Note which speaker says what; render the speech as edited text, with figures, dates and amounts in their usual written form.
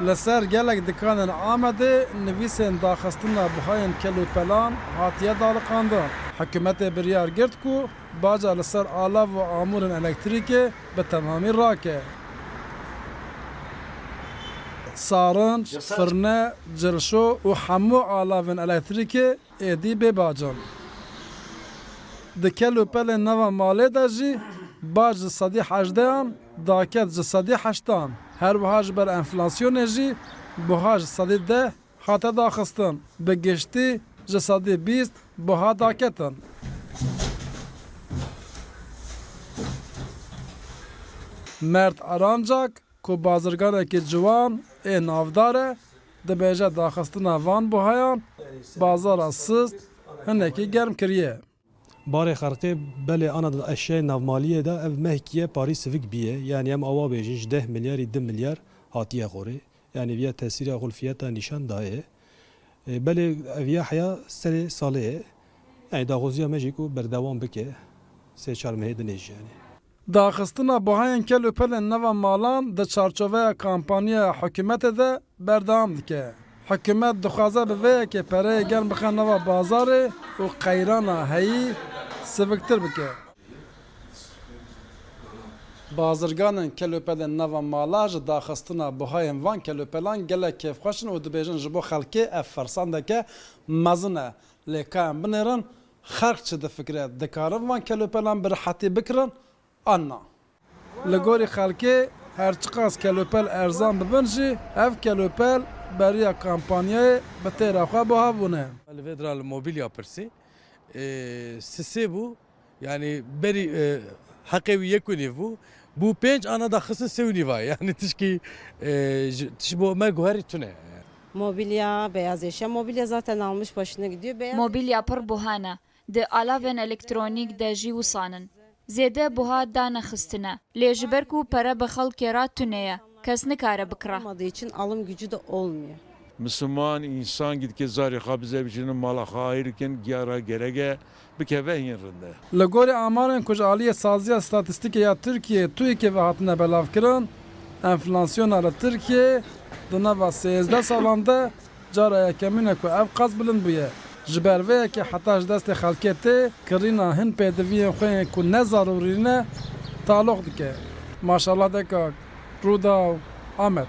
Speaker 1: لسر gelek dikanin Amedê nivîsên daxistina bihayên kelûpelan hatiye daliqandin. Hikûmetê biryar girt ku baca li ser alav û amûrên elektrîkê bi temamî rake. Sarinç, firne, cilşo û hemû alavên elektrîkê êdî bêbacin. Di kelûpelên nava malê de jî bac ji sedî hejdeyan daket ji sedî heştan. Her wiha ji ber enflasyonê jî buha ji sedî deh hate daxistin. Bi giştî ji sedî bîst buha daketin. Mert Arancak ku bazirganekî ciwan ê navdar e dibêje daxistina van buhayan bazara sist hinekî germ kiriye.
Speaker 2: Barê xelkê belê ana eşyayê navmaliyê de ev mehkiye parî sivik biye yani em awa bêjin ji 10 milyarî 2 milyar hatiye xorê yani viya tesîra xulfiyeta nîşan daye belê ev ya heya serê salê ye yani daxuziya me jî ku berdewam bike sê çar mehê dinêj yani.
Speaker 1: Daxistina buhayên kelûpelên nava malan di çarçoveya kampanya hikûmetê de berdewam dike. Hikûmet dixwaze bi vê yekê pereyê germ bixe nava bazarê û qeyrana heyî siviktir bike. Bazirganên kelûpelên nava mala ji daxistina buhayên van kelûpelan gelek kêfxweş in û dibêjin ji bo xelkê ev fersandeke mezin e. Lê ka em binêrin xelk çi difikire dikarin van kelûpelan bi rihetî bikirin an na. Li gorî xelkê her çi qas kelûpel erzan bibin jî ev kelûpel beriya kampanyayê bi têra xwe buha bûne.
Speaker 3: Li vê dira li mobilya pirsî sisê bû yani berî heqê wî yek û nîv bû bû pênc ana daxistin sê û nîva yani tişkî tiş bo me guherî tune.
Speaker 4: Mobilya, beyaz eşya. Mobilya zaten almış başına gidiyor. Beyaz
Speaker 5: Mobilya pir buhane. Di alavên elektronik de jî wisanin. Zêde buha danexistine. Lê ji ber ku pere bi xelkê re tune ye. Kes nikare bikire.
Speaker 4: olmadığı için alım gücü de olmuyor.
Speaker 6: Müslüman insan gitke zarî xwe bize biçînin mala xwe hayrikin gyara gerege bikeve hin rinde.
Speaker 1: Li gorî amarên ku ji aliyê saziya statîstîkê ya Tirkiyeyê tuyekê ve hatine belavkirin, enflasyona li Tirkiyeyê di nava 13 salan de cara yekemîn e ku ev qas bilind bûye. Ji ber vê yekê heta ji destê xelkê tê kirîna hin pêdiviyên xwe yên ku ne zarûrî ne taloq dike. Maşallah dekak Rûda û Amed.